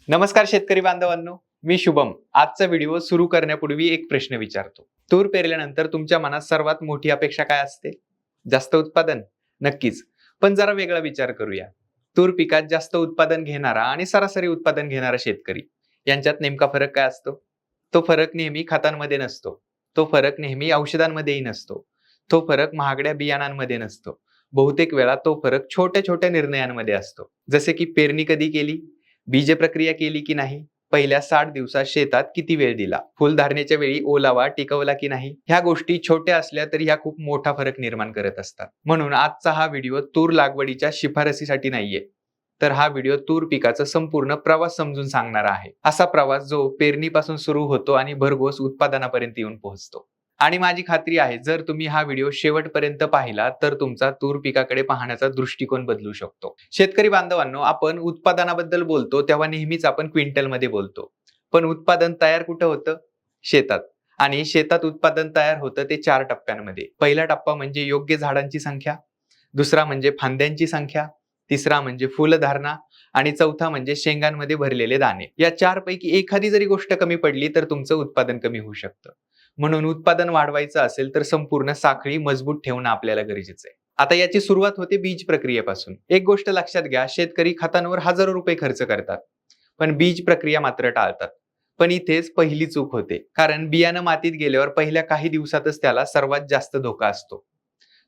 नमस्कार शेतकरी बांधवांनो, मी शुभम. आजचा व्हिडिओ सुरू करण्यापूर्वी एक प्रश्न विचारतो. तूर पेरल्यानंतर तुमच्या मनात सर्वात मोठी अपेक्षा काय असते? जास्त उत्पादन? नक्कीच. पण जरा वेगळा विचार करूया. तूर पिकात जास्त उत्पादन घेणारा आणि सरासरी उत्पादन घेणारा शेतकरी यांच्यात नेमका फरक काय असतो? तो फरक नेहमी खतांमध्ये नसतो. तो फरक नेहमी औषधांमध्येही नसतो. तो फरक महागड्या बियाणांमध्ये नसतो. बहुतेक वेळा तो फरक छोट्या छोट्या निर्णयांमध्ये असतो. जसे की पेरणी कधी केली, बीज प्रक्रिया केली की नाही, पहिल्या 60 दिवसात शेतात किती वेळ दिला, फुलधारणेच्या वेळी ओलावा टिकवला की नाही. ह्या गोष्टी छोट्या असल्या तरी ह्या खूप मोठा फरक निर्माण करत असतात. म्हणून आजचा हा व्हिडिओ तूर लागवडीच्या शिफारसीसाठी नाहीये, तर हा व्हिडिओ तूर पिकाचा संपूर्ण प्रवास समजून सांगणारा आहे. असा प्रवास जो पेरणीपासून सुरू होतो आणि भरघोस उत्पादनापर्यंत येऊन पोहोचतो. आणि माझी खात्री आहे, जर तुम्ही हा व्हिडिओ शेवटपर्यंत पाहिला तर तुमचा तूर पिकाकडे पाहण्याचा दृष्टिकोन बदलू शकतो. शेतकरी बांधवांनो, आपण उत्पादनाबद्दल बोलतो तेव्हा नेहमीच आपण क्विंटलमध्ये बोलतो. पण उत्पादन तयार कुठं होतं? शेतात. आणि शेतात उत्पादन तयार होतं ते 4 टप्प्यांमध्ये. पहिला टप्पा म्हणजे योग्य झाडांची संख्या, दुसरा म्हणजे फांद्यांची संख्या, तिसरा म्हणजे फुलधारणा आणि चौथा म्हणजे शेंगांमध्ये भरलेले दाणे. या 4 पैकी एखादी जरी गोष्ट कमी पडली तर तुमचं उत्पादन कमी होऊ शकतं. म्हणून उत्पादन वाढवायचं असेल तर संपूर्ण साखळी मजबूत ठेवणं आपल्याला गरजेचं आहे. आता याची सुरुवात होते बीज प्रक्रियेपासून. एक गोष्ट लक्षात घ्या, शेतकरी खतांवर हजारो रुपये खर्च करतात, पण बीज प्रक्रिया मात्र टाळतात. पण इथेच पहिली चूक होते, कारण बियाणं मातीत गेल्यावर पहिल्या काही दिवसातच त्याला सर्वात जास्त धोका असतो.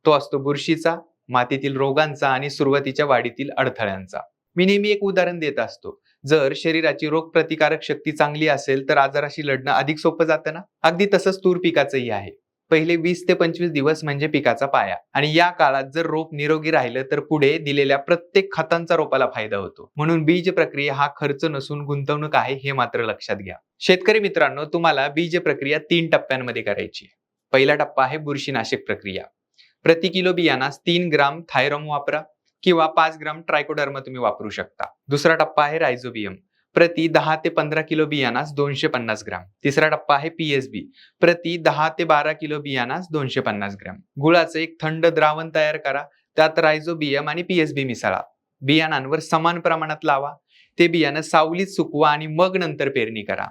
तो असतो बुरशीचा, मातीतील रोगांचा आणि सुरुवातीच्या वाढीतील अडथळ्यांचा. मी नेहमी एक उदाहरण देत असतो. जर शरीराची रोगप्रतिकारक शक्ती चांगली असेल तर आजाराशी लढणं अधिक सोपं जातं ना. अगदी तसंच तूर पिकाचंही आहे. पहिले 20 ते 25 दिवस म्हणजे पिकाचा पाया, आणि या काळात जर रोप निरोगी राहिलं तर पुढे दिलेल्या प्रत्येक खतांचा रोपाला फायदा होतो. म्हणून बीज प्रक्रिया हा खर्च नसून गुंतवणूक आहे, हे मात्र लक्षात घ्या. शेतकरी मित्रांनो, तुम्हाला बीज प्रक्रिया 3 टप्प्यांमध्ये करायची. पहिला टप्पा आहे बुरशीनाशक प्रक्रिया. प्रति किलो बियाणास 3 ग्राम थायरॉम वापरा किंवा 5 ग्राम ट्रायकोडर्मा तुम्ही वापरू शकता. दुसरा टप्पा आहे रायझोबियम. प्रति 10 ते 15 किलो बियाणास 250 ग्राम. तिसरा टप्पा आहे पीएसबी. प्रति 10 ते 12 किलो बियाणास 250 ग्राम. गुळाचं एक थंड द्रावण तयार करा. त्यात रायझोबियम आणि पीएसबी मिसळा. बियाणांवर समान प्रमाणात लावा. ते बियाणं सावलीत सुकवा आणि मग नंतर पेरणी करा.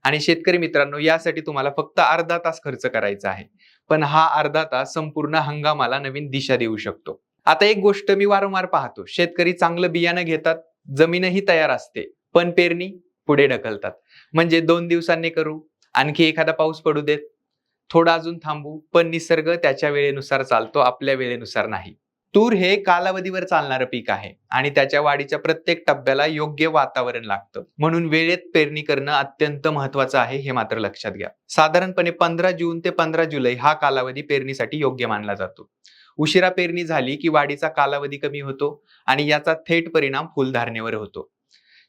आणि शेतकरी मित्रांनो, यासाठी तुम्हाला फक्त अर्धा तास खर्च करायचा आहे, पण हा अर्धा तास संपूर्ण हंगामाला नवीन दिशा देऊ शकतो. आता एक गोष्ट मी वारंवार पाहतो, शेतकरी चांगलं बियाणं घेतात, जमीनही तयार असते, पण पेरणी पुढे ढकलतात. म्हणजे 2 दिवसांनी करू, आणखी एखादा पाऊस पडू देत, थोडा अजून थांबू. पण निसर्ग त्याच्या वेळेनुसार चालतो, आपल्या वेळेनुसार नाही. तूर हे कालावधीवर चालणारं पीक आहे आणि त्याच्या वाढीच्या प्रत्येक टप्प्याला योग्य वातावरण लागतं. म्हणून वेळेत पेरणी करणं अत्यंत महत्वाचं आहे, हे मात्र लक्षात घ्या. साधारणपणे 15 जून ते 15 जुलै हा कालावधी पेरणीसाठी योग्य मानला जातो. उशिरा पेरणी झाली की वाढीचा कालावधी कमी होतो आणि याचा थेट परिणाम फुलधारणेवर होतो.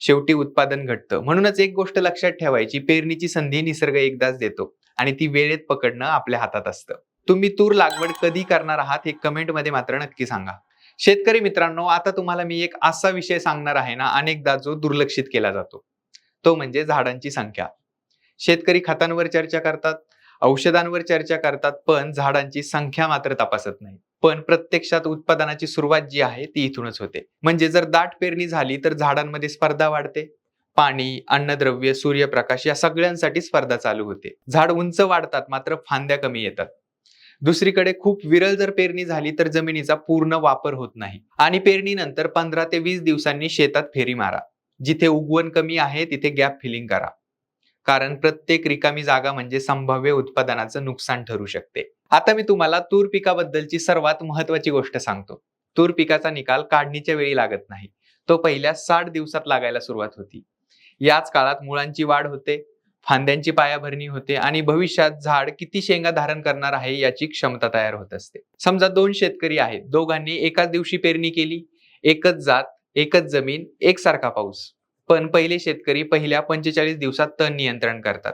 शेवटी उत्पादन घटतं. म्हणूनच एक गोष्ट लक्षात ठेवायची, पेरणीची संधी निसर्ग एकदाच देतो आणि ती वेळेत पकडणं आपल्या हातात असतं. तुम्ही तूर लागवड कधी करणार आहात हे कमेंटमध्ये मात्र नक्की सांगा. शेतकरी मित्रांनो, आता तुम्हाला मी एक असा विषय सांगणार आहे ना, अनेकदा जो दुर्लक्षित केला जातो, तो म्हणजे झाडांची संख्या. शेतकरी खतांवर चर्चा करतात, औषधांवर चर्चा करतात, पण झाडांची संख्या मात्र तपासत नाही. पण प्रत्यक्षात उत्पादनाची सुरुवात जी आहे ती इथूनच होते. म्हणजे जर दाट पेरणी झाली तर झाडांमध्ये स्पर्धा वाढते. पाणी, अन्नद्रव्य, सूर्यप्रकाश या सगळ्यांसाठी स्पर्धा चालू होते. झाड उंच वाढतात, मात्र फांद्या कमी येतात. दुसरीकडे खूप विरळ जर पेरणी झाली तर जमिनीचा पूर्ण वापर होत नाही. आणि पेरणीनंतर 15 ते 20 दिवसांनी शेतात फेरी मारा. जिथे उगवण कमी आहे तिथे गॅप फिलिंग करा, कारण प्रत्येक रिकामी जागा म्हणजे संभाव्य उत्पादनाचं नुकसान ठरू शकते. आता मी तुम्हाला तूर पिकाबद्दलची सर्वात महत्वाची गोष्ट सांगतो. तूर पिकाचा निकाल काढणीच्या वेळी लागत नाही, तो पहिल्या 60 दिवसात लागायला सुरुवात होती. याच काळात मुळांची वाढ होते, फांद्यांची पायाभरणी होते आणि भविष्यात झाड किती शेंगा धारण करणार आहे याची क्षमता तयार होत असते. समजा 2 शेतकरी आहेत, दोघांनी एकाच दिवशी पेरणी केली, एकच जात, एकच जमीन, एकसारखा पाऊस. पण पहिले शेतकरी पहिल्या 45 दिवसात तण नियंत्रण करतात,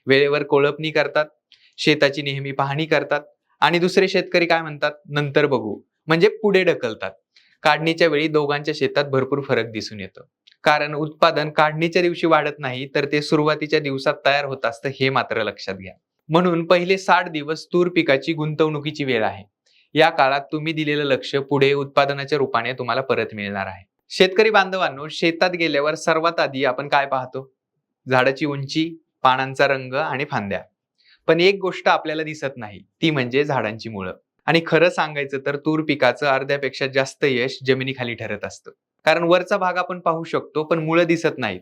वेळेवर कोळपणी करतात, शेताची नेहमी पाहणी करतात. आणि दुसरे शेतकरी काय म्हणतात, नंतर बघू, म्हणजे पुढे ढकलतात. काढणीच्या वेळी दोघांच्या शेतात भरपूर फरक दिसून येतो, कारण उत्पादन काढणीच्या दिवशी वाढत नाही, तर ते सुरुवातीच्या दिवसात तयार होत असतं, हे मात्र लक्षात घ्या. म्हणून पहिले 60 दिवस तूर पिकाची गुंतवणुकीची वेळ आहे. या काळात तुम्ही दिलेलं लक्ष पुढे उत्पादनाच्या रूपाने तुम्हाला परत मिळणार आहे. शेतकरी बांधवांनो, शेतात गेल्यावर सर्वात आधी आपण काय पाहतो? झाडाची उंची, पानांचा रंग आणि फांद्या. पण एक गोष्ट आपल्याला दिसत नाही, ती म्हणजे झाडांची मुळं. आणि खरं सांगायचं तर तूर पिकाचं अर्ध्यापेक्षा जास्त यश जमिनीखाली ठरत असतं. कारण वरचा भाग आपण पाहू शकतो, पण मुळं दिसत नाहीत.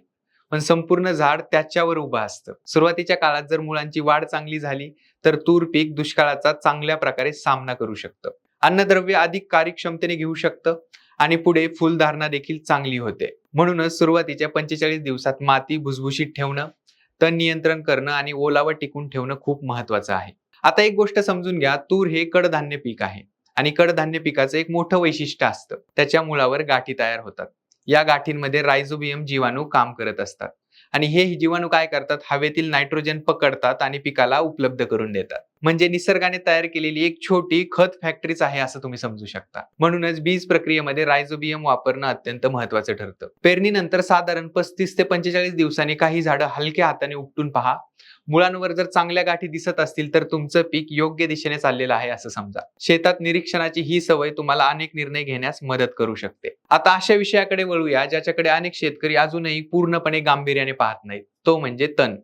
पण संपूर्ण झाड त्याच्यावर उभं असतं. सुरुवातीच्या काळात जर मुळांची वाढ चांगली झाली, तर तूर पीक दुष्काळाचा चांगल्या प्रकारे सामना करू शकतं. अन्नद्रव्य अधिक कार्यक्षमतेने घेऊ शकतं आणि पुढे फुलधारणा देखील चांगली होते. म्हणूनच सुरुवातीच्या 45 दिवसात माती भुसभुशीत ठेवणं, तण नियंत्रण करणं आणि ओलावा टिकून ठेवणं खूप महत्वाचं आहे. आता एक गोष्ट समजून घ्या, तूर हे कडधान्य पीक आहे आणि कडधान्य पिकाचं एक मोठं वैशिष्ट्य असतं, त्याच्या मुळावर गाठी तयार होतात. या गाठींमध्ये रायझोबियम जीवाणू काम करत असतात आणि हे जीवाणू काय करतात? हवेतील नायट्रोजन पकडतात आणि पिकाला उपलब्ध करून देतात. म्हणजे निसर्गाने तयार केलेली एक छोटी खत फॅक्टरीच आहे असं तुम्ही समजू शकता. म्हणूनच बीज प्रक्रियेमध्ये रायझोबियम वापरणं अत्यंत महत्वाचं ठरतं. पेरणीनंतर साधारण 35 ते 45 दिवसांनी काही झाडं हलक्या हाताने उपटून पहा. मुळांवर जर चांगल्या गाठी दिसत असतील तर तुमचं पीक योग्य दिशेने चाललेलं आहे असं समजा. शेतात निरीक्षणाची ही सवय तुम्हाला अनेक निर्णय घेण्यास मदत करू शकते. आता अशा विषयाकडे वळूया ज्याच्याकडे अनेक शेतकरी अजूनही पूर्णपणे गांभीर्याने पाहत नाहीत, तो म्हणजे तण.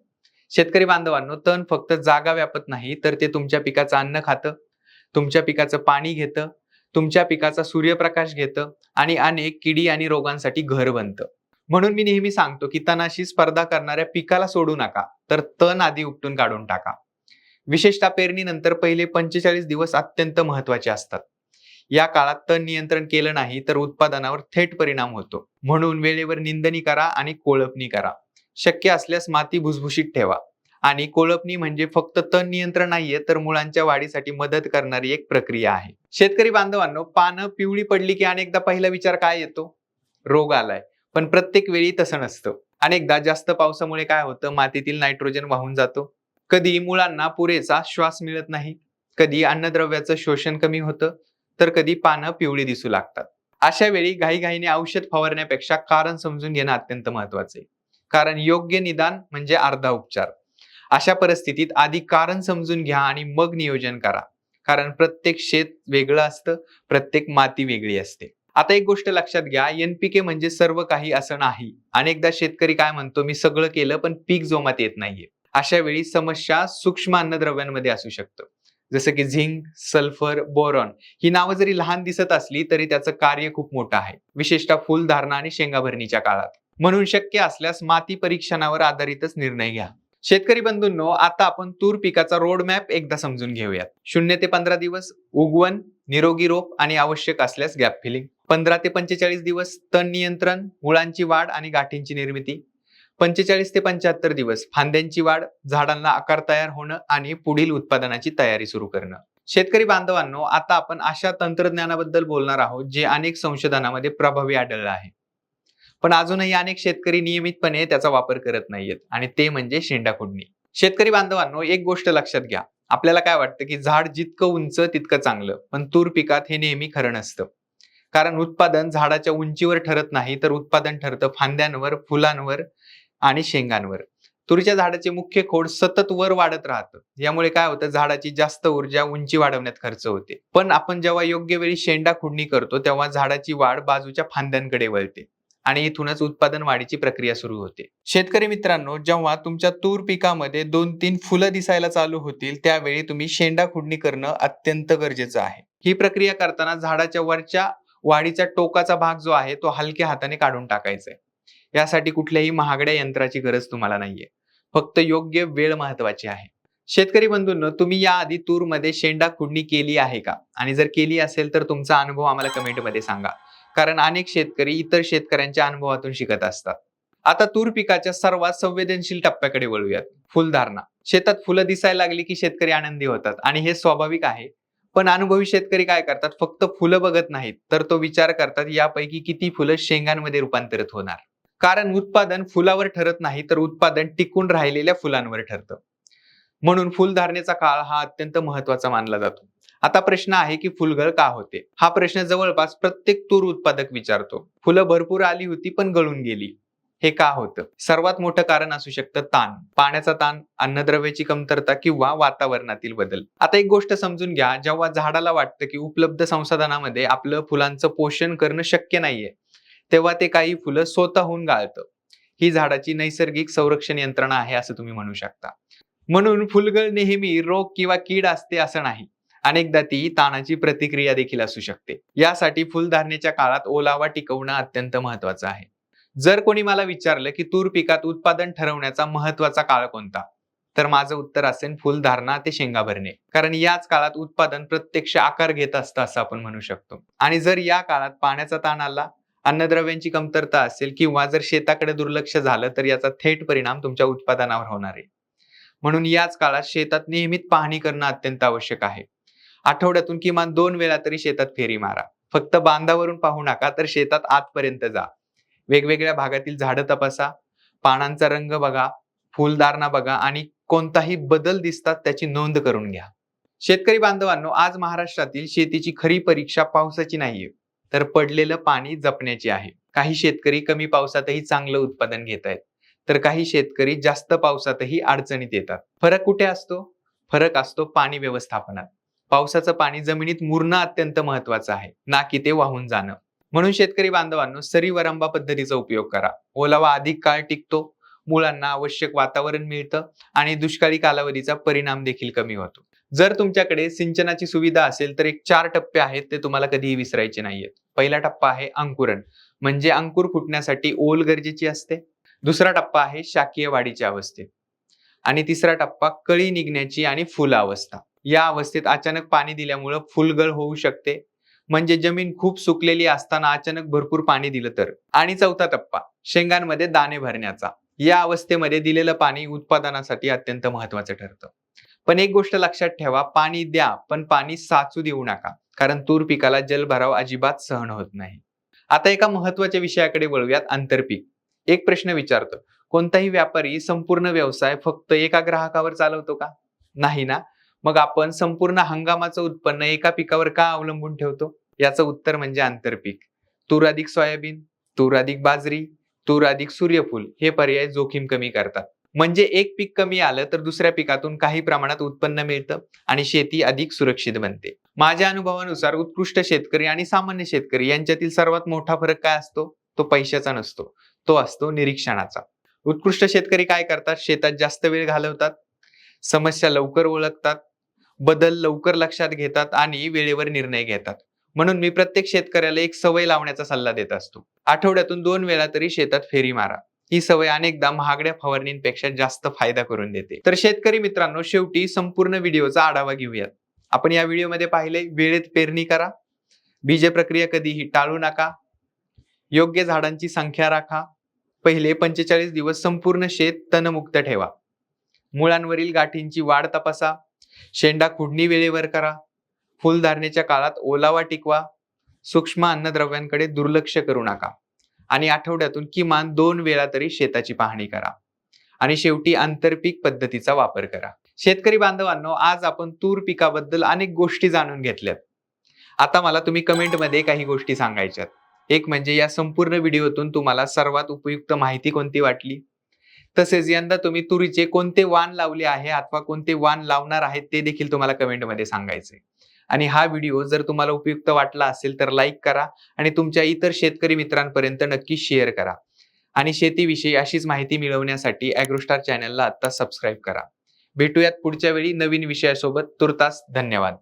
शेतकरी बांधवांनो, तण फक्त जागा व्यापत नाही, तर ते तुमच्या पिकाचं अन्न खातं, तुमच्या पिकाचं पाणी घेतं, तुमच्या पिकाचा सूर्यप्रकाश घेतं आणि अनेक किडी आणि रोगांसाठी घर बनतं. म्हणून मी नेहमी सांगतो की तणाशी स्पर्धा करणाऱ्या पिकाला सोडू नका, तर तण आधी उपटून काढून टाका. विशेषतः पेरणीनंतर पहिले 45 दिवस अत्यंत महत्वाचे असतात. या काळात तण नियंत्रण केलं नाही तर उत्पादनावर थेट परिणाम होतो. म्हणून वेळेवर निंदणी करा आणि कोळपणी करा. शक्य असल्यास माती भुसभुशीत ठेवा. आणि कोळपणी म्हणजे फक्त तण नियंत्रण नाहीये, तर मुळांच्या वाढीसाठी मदत करणारी एक प्रक्रिया आहे. शेतकरी बांधवांनो, पानं पिवळी पडली की अनेकदा पहिला विचार काय येतो? रोग आलाय. पण प्रत्येक वेळी तसं नसतं. अनेकदा जास्त पावसामुळे काय होतं? मातीतील नायट्रोजन वाहून जातो. कधी मुळांना पुरेसा श्वास मिळत नाही, कधी अन्नद्रव्याचं शोषण कमी होतं, तर कधी पानं पिवळी दिसू लागतात. अशा वेळी घाईघाईने औषध फवारण्यापेक्षा कारण समजून घेणं अत्यंत महत्वाचं आहे. कारण योग्य निदान म्हणजे अर्धा उपचार. अशा परिस्थितीत आधी कारण समजून घ्या आणि मग नियोजन करा. कारण प्रत्येक शेत वेगळं असतं, प्रत्येक माती वेगळी असते. आता एक गोष्ट लक्षात घ्या, NPK म्हणजे सर्व काही असं नाही. अनेकदा शेतकरी काय म्हणतो, मी सगळं केलं पण पीक जोमात येत नाहीये. अशा वेळी समस्या सूक्ष्म अन्नद्रव्यांमध्ये असू शकतं. जसं की झिंक, सल्फर, बोरॉन ही नावं जरी लहान दिसत असली तरी त्याचं कार्य खूप मोठं आहे, विशेषतः फुलधारणा आणि शेंगाभरणीच्या काळात. म्हणून शक्य असल्यास माती परीक्षणावर आधारितच निर्णय घ्या. शेतकरी बंधूंनो, आता आपण तूर पिकाचा रोड मॅप एकदा समजून घेऊयात. 0 ते 15 दिवस उगवण, निरोगी रोप आणि आवश्यक असल्यास गॅप फिलिंग. 15 ते 45 दिवस तण नियंत्रण, मुळांची वाढ आणि गाठींची निर्मिती. 45 ते 75 दिवस फांद्यांची वाढ, झाडांना आकार तयार होणं आणि पुढील उत्पादनाची तयारी सुरू करणं. शेतकरी बांधवांनो, आता आपण अशा तंत्रज्ञानाबद्दल बोलणार आहोत जे अनेक संशोधनामध्ये प्रभावी आढळलं आहे. पण अजूनही अनेक शेतकरी नियमितपणे त्याचा वापर करत नाहीयेत आणि ते म्हणजे शेंडा खुडणी. शेतकरी बांधवांनो, एक गोष्ट लक्षात घ्या. आपल्याला काय वाटतं की झाड जितकं उंच तितकं चांगलं, पण तूर पिकात हे नेहमी खरं नसतं. कारण उत्पादन झाडाच्या उंचीवर ठरत नाही, तर उत्पादन ठरतं फांद्यांवर, फुलांवर आणि शेंगांवर. तुरीच्या झाडाचे मुख्य खोड सतत वर वाढत राहतं. यामुळे काय होतं? झाडाची जास्त ऊर्जा उंची वाढवण्यात खर्च होते. पण आपण जेव्हा योग्य वेळी शेंडा खुडणी करतो तेव्हा झाडाची वाढ बाजूच्या फांद्यांकडे वळते आणि इथूनच उत्पादन वाढीची प्रक्रिया सुरू होते. शेतकरी मित्रांनो, जेव्हा तुमच्या तूर पिकामध्ये 2-3 फुलं दिसायला चालू होतील त्यावेळी तुम्ही शेंडा खुडणी करणं अत्यंत गरजेचं आहे. ही प्रक्रिया करताना झाडाच्या वरच्या वाढीचा टोकाचा भाग जो आहे तो हलक्या हाताने काढून टाकायचा आहे. यासाठी कुठल्याही महागड्या यंत्राची गरज तुम्हाला नाहीये. फक्त योग्य वेळ महत्वाची आहे. शेतकरी बंधूंनो, तुम्ही याआधी तूरमध्ये शेंडा खुडणी केली आहे का? आणि जर केली असेल तर तुमचा अनुभव आम्हाला कमेंटमध्ये सांगा. कारण अनेक शेतकरी इतर शेतकऱ्यांच्या अनुभवातून शिकत असतात. आता तूर पिकाच्या सर्वात संवेदनशील टप्प्याकडे वळूयात, फुलधारणा. शेतात फुलं दिसायला लागली की शेतकरी आनंदी होतात आणि हे स्वाभाविक आहे. पण अनुभवी शेतकरी काय करतात? फक्त फुलं बघत नाहीत, तर तो विचार करतात यापैकी किती फुलं शेंगांमध्ये रूपांतरित होणार. कारण उत्पादन फुलावर ठरत नाही, तर उत्पादन टिकून राहिलेल्या फुलांवर ठरतं. म्हणून फुलधारणेचा काळ हा अत्यंत महत्वाचा मानला जातो. आता प्रश्न आहे की फुलगळ का होते? हा प्रश्न जवळपास प्रत्येक तूर उत्पादक विचारतो. फुलं भरपूर आली होती पण गळून गेली. हे का होतं? सर्वात मोठं कारण असू शकतं ताण, पाण्याचा ताण, अन्नद्रव्याची कमतरता किंवा वातावरणातील बदल. आता एक गोष्ट समजून घ्या, जेव्हा झाडाला वाटतं की उपलब्ध संसाधनामध्ये आपलं फुलांचं पोषण करणं शक्य नाहीये, तेव्हा ते काही फुलं स्वतःहून गाळतं. ही झाडाची नैसर्गिक संरक्षण यंत्रणा आहे असं तुम्ही म्हणू शकता. म्हणून फुलगळ नेहमी रोग किंवा कीड असते असं नाही. अनेकदा ती ताणाची प्रतिक्रिया देखील असू शकते. यासाठी फुलधारणेच्या काळात ओलावा टिकवणं अत्यंत महत्वाचं आहे. जर कोणी मला विचारलं की तूर पिकात उत्पादन ठरवण्याचा महत्वाचा काळ कोणता, तर माझं उत्तर असेल फुलधारणा ते शेंगा भरणे. कारण याच काळात उत्पादन प्रत्यक्ष आकार घेत असतं असं आपण म्हणू शकतो. आणि जर या काळात पाण्याचा ताण आला, अन्नद्रव्यांची कमतरता असेल किंवा जर शेताकडे दुर्लक्ष झालं तर याचा थेट परिणाम तुमच्या उत्पादनावर होणार आहे. म्हणून याच काळात शेतात नियमित पाहणी करणं अत्यंत आवश्यक आहे. आठवड्यातून किमान 2 वेळा तरी शेतात फेरी मारा. फक्त बांधावरून पाहू नका, तर शेतात आतपर्यंत जा. वेगवेगळ्या भागातील झाडं तपासा, पानांचा रंग बघा, फुलधारणा बघा आणि कोणताही बदल दिसतात त्याची नोंद करून घ्या. शेतकरी बांधवांनो, आज महाराष्ट्रातील शेतीची खरी परीक्षा पावसाची नाहीये, तर पडलेलं पाणी जपण्याची आहे. काही शेतकरी कमी पावसातही चांगलं उत्पादन घेत आहेत, तर काही शेतकरी जास्त पावसातही अडचणीत येतात. फरक कुठे असतो? फरक असतो पाणी व्यवस्थापनात. पावसाचं पाणी जमिनीत मुरणं अत्यंत महत्वाचं आहे, ना की ते वाहून जाणं. म्हणून शेतकरी बांधवांनो, सरी वरंबा पद्धतीचा उपयोग करा. ओलावा अधिक काळ टिकतो, मुळांना आवश्यक वातावरण मिळतं आणि दुष्काळी कालावधीचा परिणाम देखील कमी होतो. जर तुमच्याकडे सिंचनाची सुविधा असेल तर एक 4 टप्पे आहेत, ते तुम्हाला कधीही विसरायचे नाहीयेत. पहिला टप्पा आहे अंकुरण, म्हणजे अंकुर फुटण्यासाठी ओल गरजेची असते. दुसरा टप्पा आहे शाकीय वाढीच्या अवस्थेत आणि तिसरा टप्पा कळी निघण्याची आणि फुल अवस्था. या अवस्थेत अचानक पाणी दिल्यामुळे फुलगळ होऊ शकते, म्हणजे जमीन खूप सुकलेली असताना अचानक भरपूर पाणी दिलं तर. आणि चौथा टप्पा शेंगांमध्ये दाणे भरण्याचा. या अवस्थेमध्ये दिलेलं पाणी उत्पादनासाठी अत्यंत महत्वाचं ठरतं. पण एक गोष्ट लक्षात ठेवा, पाणी द्या पण पाणी साचू देऊ नका, कारण तूर पिकाला जलभराव अजिबात सहन होत नाही. आता एका महत्वाच्या विषयाकडे वळूयात, आंतरपीक. एक प्रश्न विचारतो, कोणताही व्यापारी संपूर्ण व्यवसाय फक्त एका ग्राहकावर चालवतो का? नाही ना. मग आपण संपूर्ण हंगामाचं उत्पन्न एका पिकावर का अवलंबून ठेवतो? याचं उत्तर म्हणजे आंतरपीक. तूर अधिक सोयाबीन, तूर अधिक बाजरी, तूर अधिक सूर्यफूल हे पर्याय जोखीम कमी करतात. म्हणजे एक पीक कमी आलं तर दुसऱ्या पिकातून काही प्रमाणात उत्पन्न मिळतं आणि शेती अधिक सुरक्षित बनते. माझ्या अनुभवानुसार उत्कृष्ट शेतकरी आणि सामान्य शेतकरी यांच्यातील सर्वात मोठा फरक काय असतो? तो पैशाचा नसतो, तो असतो निरीक्षणाचा. उत्कृष्ट शेतकरी काय करतात? शेतात जास्त वेळ घालवतात, समस्या लवकर ओळखतात, बदल लवकर लक्षात घेतात आणि वेळेवर निर्णय घेतात. म्हणून मी प्रत्येक शेतकऱ्याला एक सवय लावण्याचा सल्ला देत असतो. आठवड्यातून 2 वेळा तरी शेतात फेरी मारा. ही सवय अनेकदा महागड्या फवारणींपेक्षा जास्त फायदा करून देते. तर शेतकरी मित्रांनो, शेवटी संपूर्ण व्हिडिओचा आढावा घेऊयात. आपण या व्हिडिओमध्ये पाहिले, वेळेत पेरणी करा, बीज प्रक्रिया कधीही टाळू नका, योग्य झाडांची संख्या राखा, पहिले 45 दिवस संपूर्ण शेत तणमुक्त ठेवा, मुळांवरील गाठींची वाढ तपासा, शेंडा खुडणी वेळेवर करा, फुलधारणेच्या काळात ओलावा टिकवा, सूक्ष्म अन्नद्रव्यांकडे दुर्लक्ष करू नका आणि आठवड्यातून किमान 2 वेळा तरी शेताची पाहणी करा आणि शेवटी आंतरपीक पद्धतीचा वापर करा. शेतकरी बांधवांनो, आज आपण तूर पिकाबद्दल अनेक गोष्टी जाणून घेतल्यात. आता मला तुम्ही कमेंटमध्ये काही गोष्टी सांगायच्यात. एक म्हणजे या संपूर्ण व्हिडिओतून तुम्हाला सर्वात उपयुक्त माहिती कोणती वाटली? तसेच यंदा तुम्ही तुरीचे कोणते वाण लावले आहे अथवा कोणते वाण लावणार आहेत ते देखील तुम्हाला कमेंटमध्ये सांगायचे. आणि हा व्हिडिओ जर तुम्हाला उपयुक्त वाटला असेल तर लाईक करा आणि तुमच्या इतर शेतकरी मित्रांपर्यंत नक्की शेअर करा. आणि शेतीविषयी अशीच माहिती मिळवण्यासाठी ॲग्रोस्टार चॅनलला आता सबस्क्राईब करा. भेटूयात पुढच्या वेळी नवीन विषयासोबत. तुर्तास धन्यवाद.